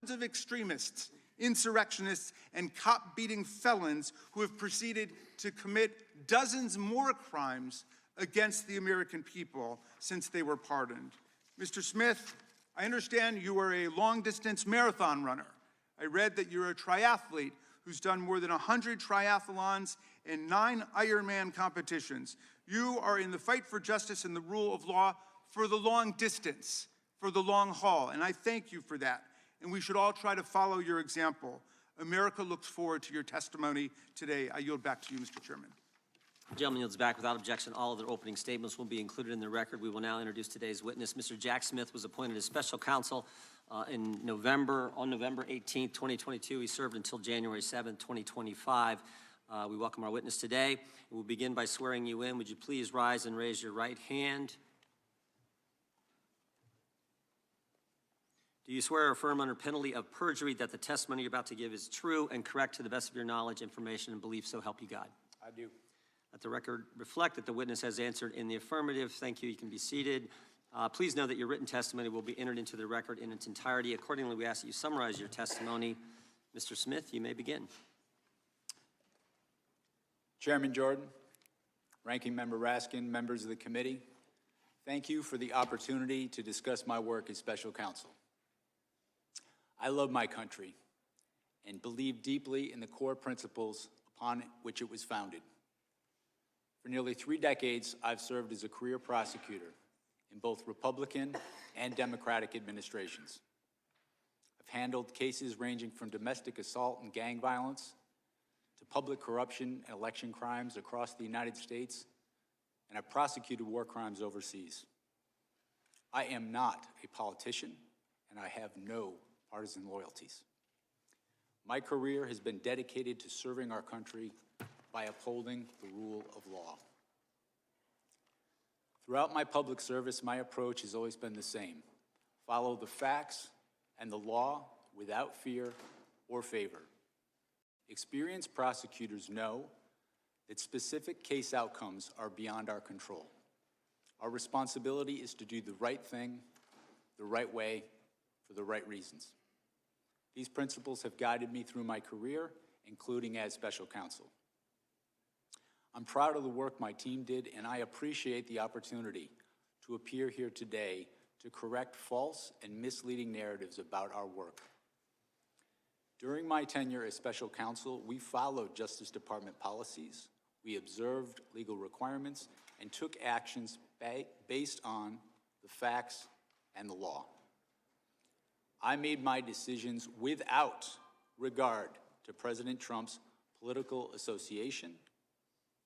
of extremists, insurrectionists, and cop-beating felons who have proceeded to commit dozens more crimes against the American people since they were pardoned. Mr. Smith, I understand you are a long-distance marathon runner. I read that you're a triathlete who's done more than 100 triathlons and 9 Ironman competitions. You are in the fight for justice and the rule of law for the long distance, for the long haul, and I thank you for that. And we should all try to follow your example. America looks forward to your testimony today. I yield back to you, Mr. Chairman. The gentleman yields back without objection. All of their opening statements will be included in the record. We will now introduce today's witness. Mr. Jack Smith was appointed as special counsel on November 18, 2022. He served until January 7, 2025. We welcome our witness today. We'll begin by swearing you in. Would you please rise and raise your right hand? Do you swear or affirm under penalty of perjury that the testimony you're about to give is true and correct to the best of your knowledge, information, and belief, so help you God? I do. Let the record reflect that the witness has answered in the affirmative. Thank you. You can be seated. Please know that your written testimony will be entered into the record in its entirety. Accordingly, we ask that you summarize your testimony. Mr. Smith, you may begin. Chairman Jordan, Ranking Member Raskin, members of the committee, thank you for the opportunity to discuss my work as special counsel. I love my country and believe deeply in the core principles upon which it was founded. For nearly 3 decades, I've served as a career prosecutor in both Republican and Democratic administrations. I've handled cases ranging from domestic assault and gang violence to public corruption and election crimes across the United States, and I've prosecuted war crimes overseas. I am not a politician, and I have no partisan loyalties. My career has been dedicated to serving our country by upholding the rule of law. Throughout my public service, my approach has always been the same: follow the facts and the law without fear or favor. Experienced prosecutors know that specific case outcomes are beyond our control. Our responsibility is to do the right thing, the right way, for the right reasons. These principles have guided me through my career, including as special counsel. I'm proud of the work my team did, and I appreciate the opportunity to appear here today to correct false and misleading narratives about our work. During my tenure as special counsel, we followed Justice Department policies, we observed legal requirements, and took actions based on the facts and the law. I made my decisions without regard to President Trump's political association,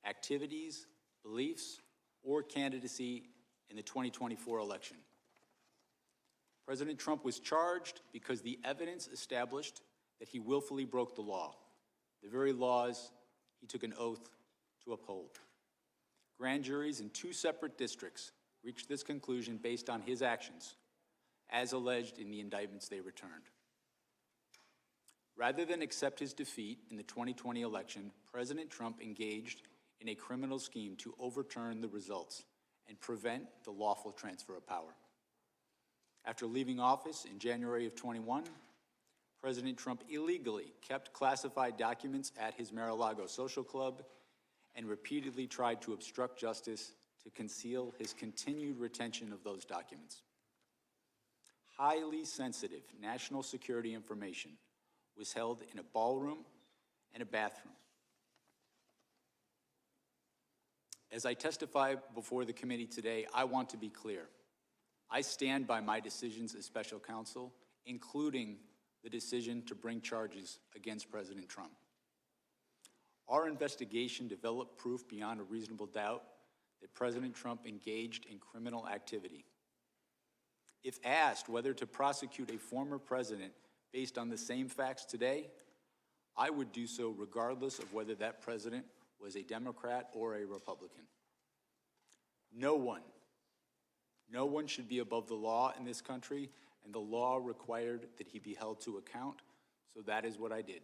activities, beliefs, or candidacy in the 2024 election. President Trump was charged because the evidence established that he willfully broke the law, the very laws he took an oath to uphold. Grand juries in 2 separate districts reached this conclusion based on his actions, as alleged in the indictments they returned. Rather than accept his defeat in the 2020 election, President Trump engaged in a criminal scheme to overturn the results and prevent the lawful transfer of power. After leaving office in January of 21, President Trump illegally kept classified documents at his Mar-a-Lago social club and repeatedly tried to obstruct justice to conceal his continued retention of those documents. Highly sensitive national security information was held in a ballroom and a bathroom. As I testify before the committee today, I want to be clear. I stand by my decisions as special counsel, including the decision to bring charges against President Trump. Our investigation developed proof beyond a reasonable doubt that President Trump engaged in criminal activity. If asked whether to prosecute a former president based on the same facts today, I would do so regardless of whether that president was a Democrat or a Republican. No one should be above the law in this country, and the law required that he be held to account, so that is what I did.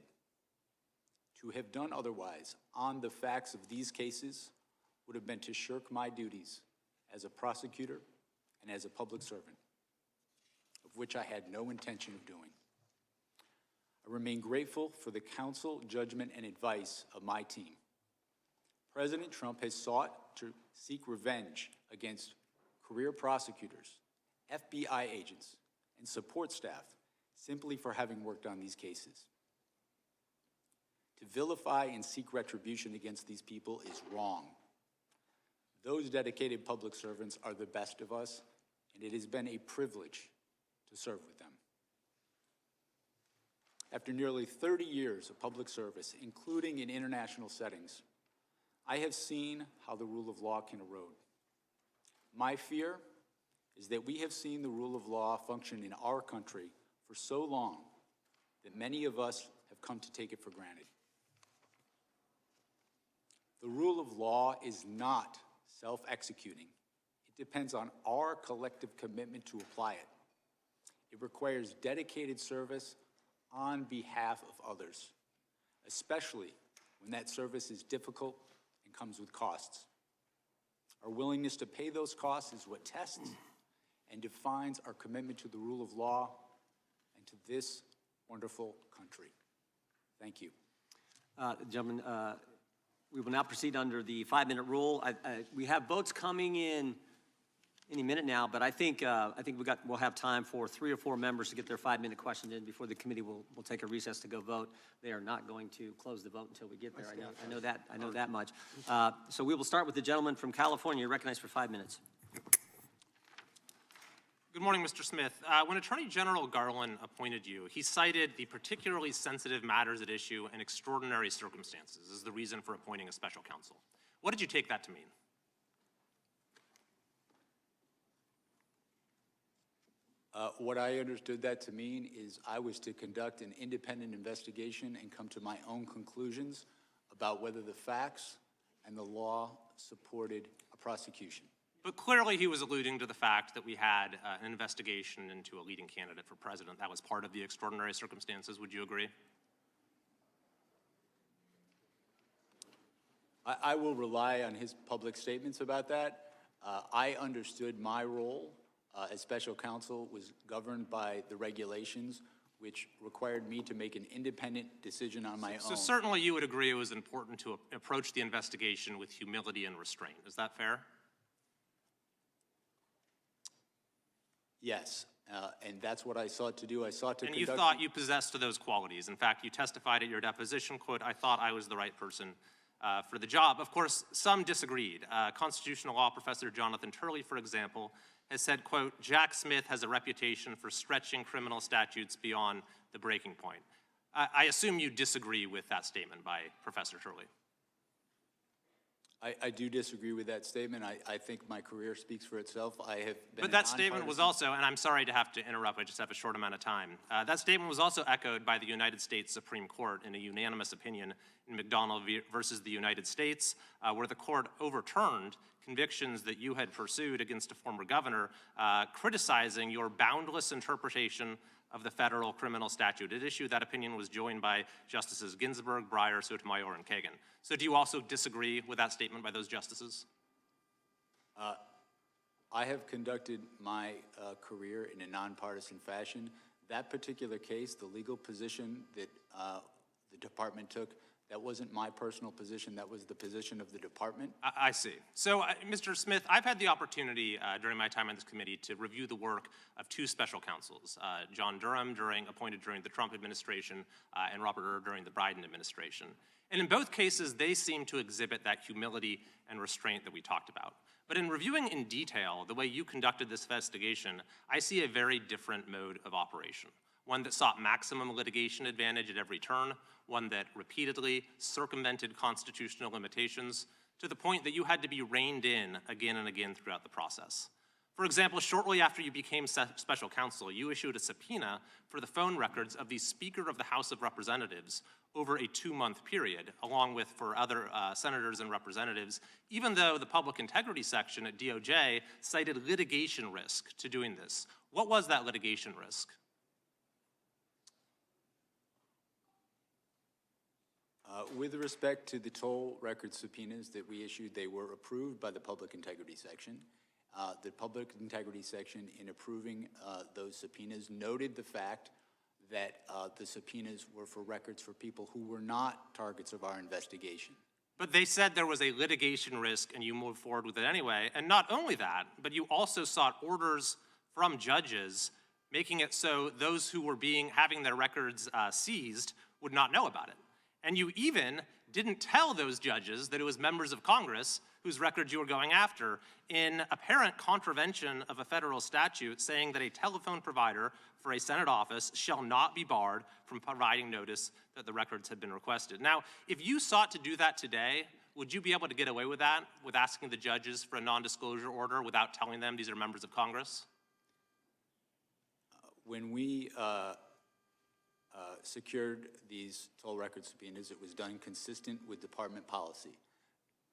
To have done otherwise on the facts of these cases would have been to shirk my duties as a prosecutor and as a public servant, of which I had no intention of doing. I remain grateful for the counsel, judgment, and advice of my team. President Trump has sought to seek revenge against career prosecutors, FBI agents, and support staff simply for having worked on these cases. To vilify and seek retribution against these people is wrong. Those dedicated public servants are the best of us, and it has been a privilege to serve with them. After nearly 30 years of public service, including in international settings, I have seen how the rule of law can erode. My fear is that we have seen the rule of law function in our country for so long that many of us have come to take it for granted. The rule of law is not self-executing. It depends on our collective commitment to apply it. It requires dedicated service on behalf of others, especially when that service is difficult and comes with costs. Our willingness to pay those costs is what tests and defines our commitment to the rule of law and to this wonderful country. Thank you. Gentlemen, we will now proceed under the 5-minute rule. We have votes coming in any minute now, but I think we'll have time for 3 or 4 members to get their 5-minute questions in before the committee will take a recess to go vote. They are not going to close the vote until we get there. I know that much. So we will start with the gentleman from California. You're recognized for 5 minutes. Good morning, Mr. Smith. When Attorney General Garland appointed you, he cited the particularly sensitive matters at issue and extraordinary circumstances as the reason for appointing a special counsel. What did you take that to mean? What I understood that to mean is I was to conduct an independent investigation and come to my own conclusions about whether the facts and the law supported a prosecution. But clearly he was alluding to the fact that we had an investigation into a leading candidate for president. That was part of the extraordinary circumstances. Would you agree? I will rely on his public statements about that. I understood my role as special counsel was governed by the regulations, which required me to make an independent decision on my own. So certainly you would agree it was important to approach the investigation with humility and restraint. Is that fair? Yes, and that's what I sought to do. I sought to conduct... And you thought you possessed those qualities. In fact, you testified at your deposition, quote, "I thought I was the right person for the job." Of course, some disagreed. Constitutional law professor Jonathan Turley, for example, has said, quote, "Jack Smith has a reputation for stretching criminal statutes beyond the breaking point." I assume you disagree with that statement by Professor Turley. I do disagree with that statement. I think my career speaks for itself. I have been But that statement was also, and I'm sorry to have to interrupt, I just have a short amount of time. That statement was also echoed by the United States Supreme Court in a unanimous opinion in McDonald versus the United States, where the court overturned convictions that you had pursued against a former governor, criticizing your boundless interpretation of the federal criminal statute. At issue, that opinion was joined by Justices Ginsburg, Breyer, Sotomayor, and Kagan. So do you also disagree with that statement by those justices? I have conducted my career in a nonpartisan fashion. That particular case, the legal position that the department took, that wasn't my personal position. That was the position of the department. I see. So, Mr. Smith, I've had the opportunity during my time on this committee to review the work of 2 special counsels, John Durham, appointed during the Trump administration, and Robert Hur during the Biden administration. And in both cases, they seem to exhibit that humility and restraint that we talked about. But in reviewing in detail the way you conducted this investigation, I see a very different mode of operation. One that sought maximum litigation advantage at every turn, one that repeatedly circumvented constitutional limitations to the point that you had to be reined in again and again throughout the process. For example, shortly after you became special counsel, you issued a subpoena for the phone records of the Speaker of the House of Representatives over a 2-month period, along with for other senators and representatives, even though the public integrity section at DOJ cited litigation risk to doing this. What was that litigation risk? With respect to the toll record subpoenas that we issued, they were approved by the Public Integrity Section. The Public Integrity Section, in approving those subpoenas, noted the fact that the subpoenas were for records for people who were not targets of our investigation. But they said there was a litigation risk and you moved forward with it anyway. And not only that, but you also sought orders from judges making it so those who were having their records seized would not know about it. And you even didn't tell those judges that it was members of Congress whose records you were going after, in apparent contravention of a federal statute saying that a telephone provider for a Senate office shall not be barred from providing notice that the records had been requested. Now, if you sought to do that today, would you be able to get away with that, with asking the judges for a non-disclosure order without telling them these are members of Congress? When we secured these toll record subpoenas, it was done consistent with department policy.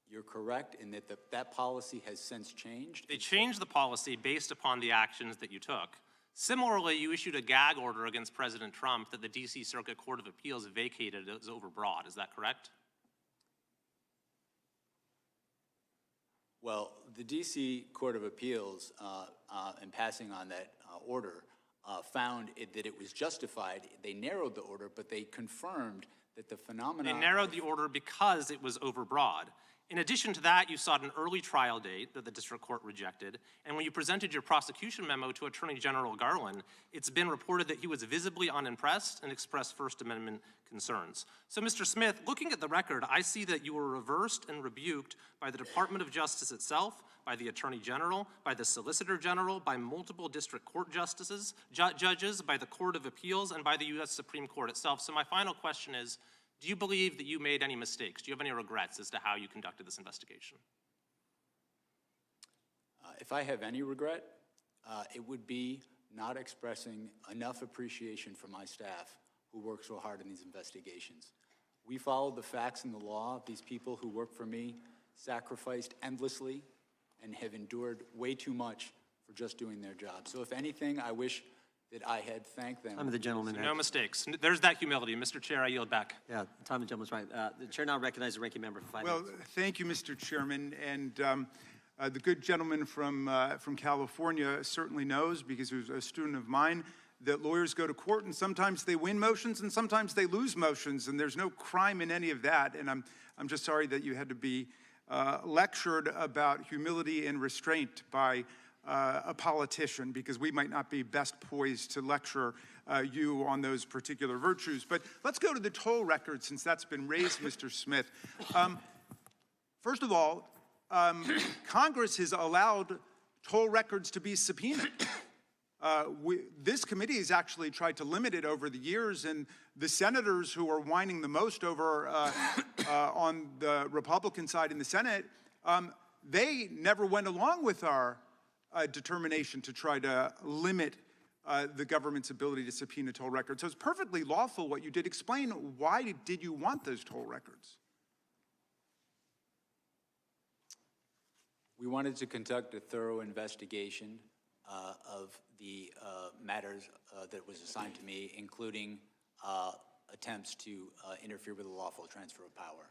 You're correct in that that policy has since changed. They changed the policy based upon the actions that you took. Similarly, you issued a gag order against President Trump that the D.C. Circuit Court of Appeals vacated as overbroad. Is that correct? Well, the D.C. Court of Appeals, in passing on that order, found that it was justified. They narrowed the order, but they confirmed that the phenomenon— They narrowed the order because it was overbroad. In addition to that, you sought an early trial date that the district court rejected, and when you presented your prosecution memo to Attorney General Garland, it's been reported that he was visibly unimpressed and expressed First Amendment concerns. So, Mr. Smith, looking at the record, I see that you were reversed and rebuked by the Department of Justice itself, by the Attorney General, by the Solicitor General, by multiple district court judges, by the Court of Appeals, and by the U.S. Supreme Court itself. So my final question is, do you believe that you made any mistakes? Do you have any regrets as to how you conducted this investigation? If I have any regret, it would be not expressing enough appreciation for my staff who work so hard in these investigations. We followed the facts and the law. These people who work for me sacrificed endlessly and have endured way too much for just doing their job. So if anything, I wish that I had thanked them. Time of the gentleman. No mistakes. There's that humility. Mr. Chair, I yield back. Yeah, time of the gentleman's right. The chair now recognizes the ranking member for 5 minutes. Well, thank you, Mr. Chairman. And the good gentleman from California certainly knows, because he was a student of mine, that lawyers go to court and sometimes they win motions and sometimes they lose motions, and there's no crime in any of that. And I'm just sorry that you had to be lectured about humility and restraint by a politician, because we might not be best poised to lecture you on those particular virtues. But let's go to the toll record, since that's been raised, Mr. Smith. First of all, Congress has allowed toll records to be subpoenaed. This committee has actually tried to limit it over the years, and the senators who are whining the most over on the Republican side in the Senate, they never went along with our determination to try to limit the government's ability to subpoena toll records. So it's perfectly lawful what you did. Explain, why did you want those toll records? We wanted to conduct a thorough investigation of the matters that was assigned to me, including attempts to interfere with the lawful transfer of power.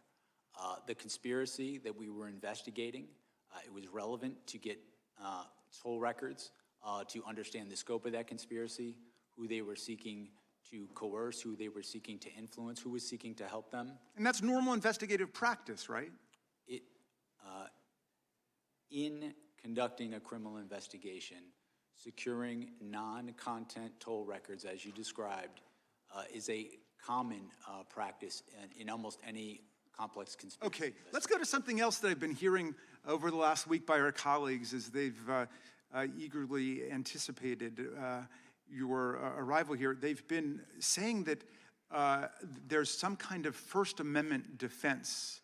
The conspiracy that we were investigating, it was relevant to get toll records to understand the scope of that conspiracy, who they were seeking to coerce, who they were seeking to influence, who was seeking to help them. And that's normal investigative practice, right? In conducting a criminal investigation, securing non-content toll records, as you described, is a common practice in almost any complex conspiracy. Okay, let's go to something else that I've been hearing over the last week by our colleagues as they've eagerly anticipated your arrival here. They've been saying that there's some kind of First Amendment defense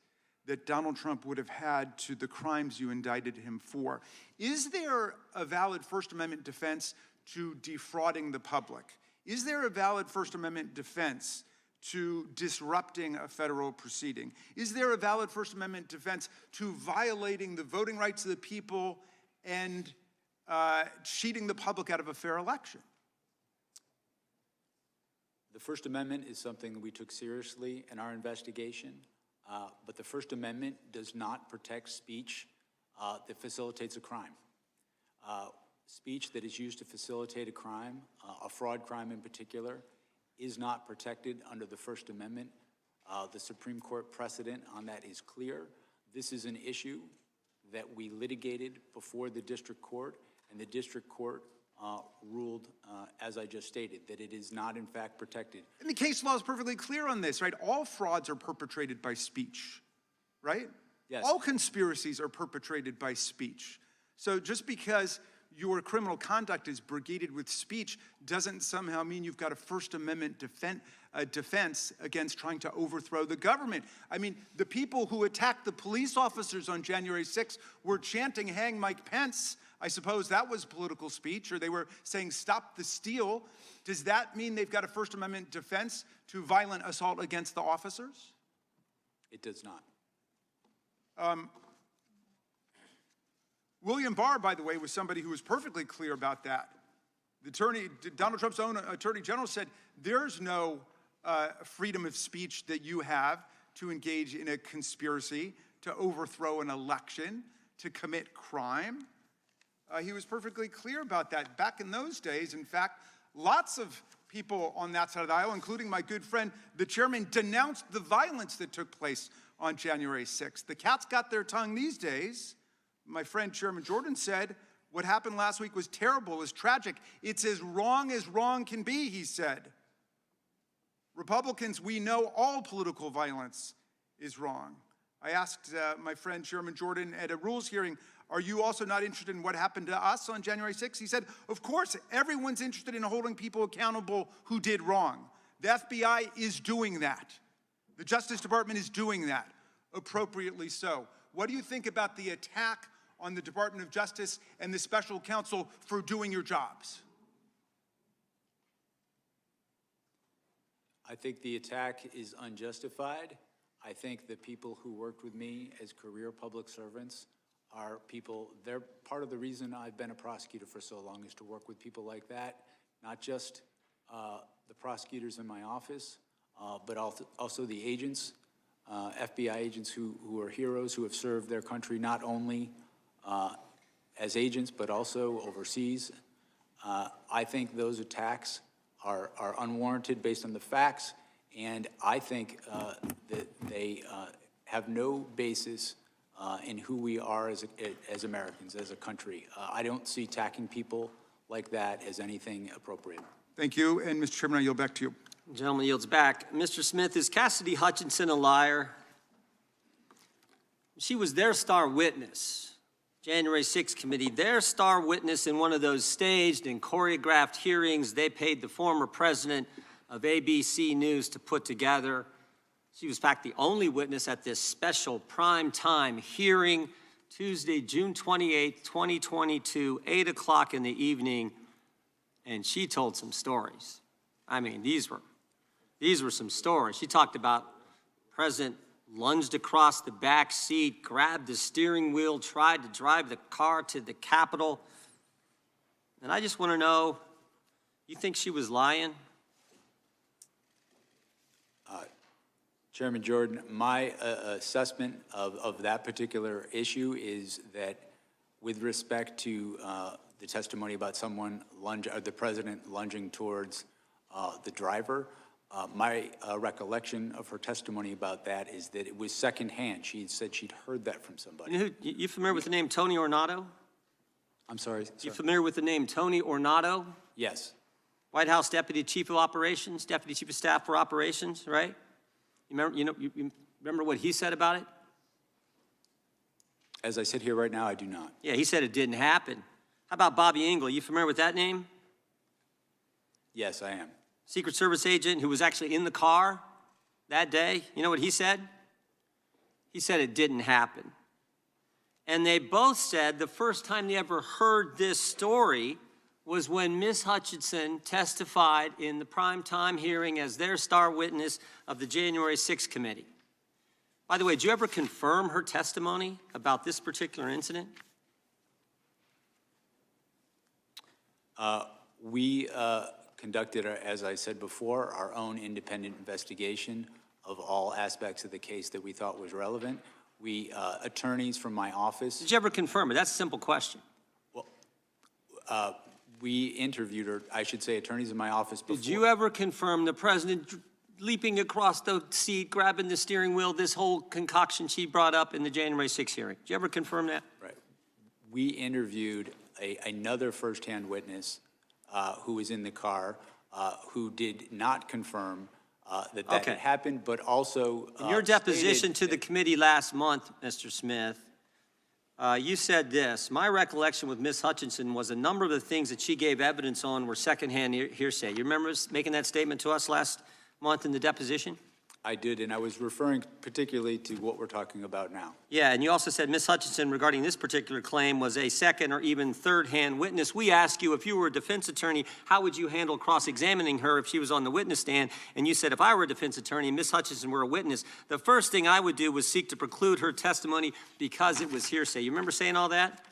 that Donald Trump would have had to the crimes you indicted him for. Is there a valid First Amendment defense to defrauding the public? Is there a valid First Amendment defense to disrupting a federal proceeding? Is there a valid First Amendment defense to violating the voting rights of the people and cheating the public out of a fair election? The First Amendment is something that we took seriously in our investigation. But the First Amendment does not protect speech that facilitates a crime. Speech that is used to facilitate a crime, a fraud crime in particular, is not protected under the First Amendment. The Supreme Court precedent on that is clear. This is an issue that we litigated before the district court, and the district court ruled, as I just stated, that it is not in fact protected. And the case law is perfectly clear on this, right? All frauds are perpetrated by speech, right? Yes. All conspiracies are perpetrated by speech. So just because your criminal conduct is brigaded with speech doesn't somehow mean you've got a First Amendment defense against trying to overthrow the government. I mean, the people who attacked the police officers on January 6th were chanting, "Hang Mike Pence." I suppose that was political speech, or they were saying, "Stop the steal." Does that mean they've got a First Amendment defense to violent assault against the officers? It does not. William Barr, by the way, was somebody who was perfectly clear about that. Donald Trump's own attorney general said there's no freedom of speech that you have to engage in a conspiracy, to overthrow an election, to commit crime. He was perfectly clear about that. Back in those days, in fact, lots of people on that side of the aisle, including my good friend, the chairman, denounced the violence that took place on January 6th. The cat's got their tongue these days. My friend Chairman Jordan said, what happened last week was terrible, is tragic. It's as wrong can be, he said. Republicans, we know all political violence is wrong. I asked my friend Chairman Jordan at a rules hearing, are you also not interested in what happened to us on January 6th? He said, of course, everyone's interested in holding people accountable who did wrong. The FBI is doing that. The Justice Department is doing that, appropriately so. What do you think about the attack on the Department of Justice and the special counsel for doing your jobs? I think the attack is unjustified. I think the people who worked with me as career public servants are people, they're part of the reason I've been a prosecutor for so long, is to work with people like that, not just the prosecutors in my office, but also the agents, FBI agents who are heroes, who have served their country not only as agents, but also overseas. I think those attacks are unwarranted based on the facts, and I think that they have no basis in who we are as Americans, as a country. I don't see attacking people like that as anything appropriate. Thank you, and Mr. Chairman, I yield back to you. The gentleman yields back. Mr. Smith, is Cassidy Hutchinson a liar? She was their star witness, January 6th committee, their star witness in one of those staged and choreographed hearings they paid the former president of ABC News to put together. She was, in fact, the only witness at this special prime-time hearing, Tuesday, June 28, 2022, 8 o'clock in the evening, and she told some stories. I mean, these were some stories. She talked about President lunged across the back seat, grabbed the steering wheel, tried to drive the car to the Capitol. And I just want to know, you think she was lying? Chairman Jordan, my assessment of that particular issue is that with respect to the testimony about the president lunging towards the driver, my recollection of her testimony about that is that it was secondhand. She said she'd heard that from somebody. You familiar with the name Tony Ornato? I'm sorry, sir? You familiar with the name Tony Ornato? Yes. White House Deputy Chief of Operations, Deputy Chief of Staff for Operations, right? You remember what he said about it? As I sit here right now, I do not. Yeah, he said it didn't happen. How about Bobby Engel? You familiar with that name? Yes, I am. Secret Service agent who was actually in the car that day. You know what he said? He said it didn't happen. And they both said the first time they ever heard this story was when Ms. Hutchinson testified in the primetime hearing as their star witness of the January 6th committee. By the way, did you ever confirm her testimony about this particular incident? We conducted, as I said before, our own independent investigation of all aspects of the case that we thought was relevant. We, attorneys from my office. Did you ever confirm it? That's a simple question. Well, We interviewed, or I should say attorneys in my office before. Did you ever confirm the president leaping across the seat, grabbing the steering wheel, this whole concoction she brought up in the January 6th hearing? Did you ever confirm that? Right. We interviewed another firsthand witness who was in the car who did not confirm that Okay. had happened, but also In your deposition to stated the committee last month, Mr. Smith, you said this: my recollection with Ms. Hutchinson was a number of the things that she gave evidence on were secondhand hearsay. You remember making that statement to us last month in the deposition? I did, and I was referring particularly to what we're talking about now. Yeah, and you also said Ms. Hutchinson, regarding this particular claim, was a second or even third-hand witness. We asked you, if you were a defense attorney, how would you handle cross-examining her if she was on the witness stand? And you said, if I were a defense attorney and Ms. Hutchinson were a witness, the first thing I would do was seek to preclude her testimony because it was hearsay. You remember saying all that?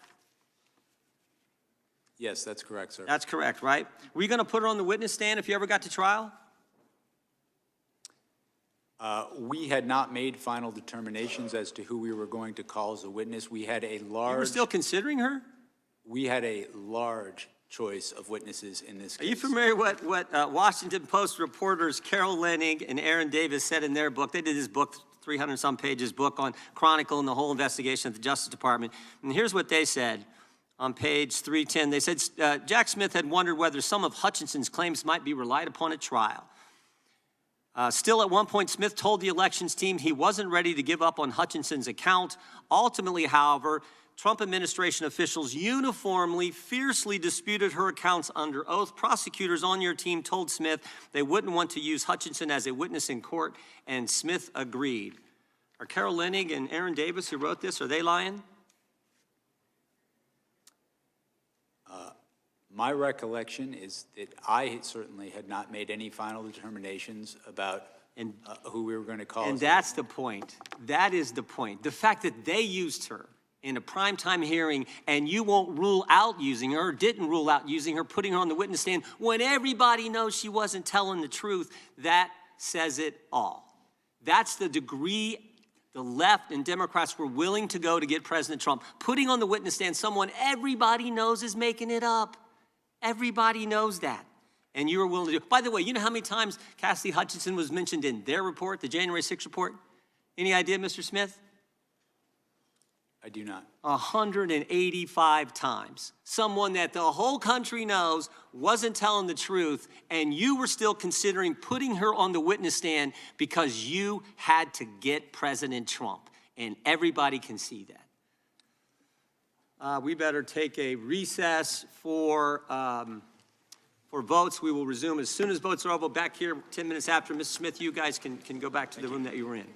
Yes, that's correct, sir. That's correct, right? Were you going to put her on the witness stand if you ever got to trial? We had not made final determinations as to who we were going to call as a witness. We had a large. You were still considering her? We had a large choice of witnesses in this case. Are you familiar with what Washington Post reporters Carol Leonnig and Aaron Davis said in their book? They did this book, 300-some pages book on chronicling the whole investigation at the Justice Department. And here's what they said on page 310. They said, Jack Smith had wondered whether some of Hutchinson's claims might be relied upon at trial. Still, at one point, Smith told the elections team he wasn't ready to give up on Hutchinson's account. Ultimately, however, Trump administration officials uniformly, fiercely disputed her accounts under oath. Prosecutors on your team told Smith they wouldn't want to use Hutchinson as a witness in court, and Smith agreed. Are Carol Leonnig and Aaron Davis, who wrote this, are they lying? My recollection is that I certainly had not made any final determinations about who we were going to call. And that's the point. That is the point. The fact that they used her in a primetime hearing and you won't rule out using her, or didn't rule out using her, putting her on the witness stand when everybody knows she wasn't telling the truth, that says it all. That's the degree the left and Democrats were willing to go to get President Trump, putting on the witness stand someone everybody knows is making it up. Everybody knows that. And you were willing to do it. By the way, you know how many times Cassidy Hutchinson was mentioned in their report, the January 6th report? Any idea, Mr. Smith? I do not. 185 times. Someone that the whole country knows wasn't telling the truth, and you were still considering putting her on the witness stand because you had to get President Trump. And everybody can see that. We better take a recess for votes. We will resume as soon as votes are over. Back here 10 minutes after. Mrs. Smith, you guys can go back to the room that you were in.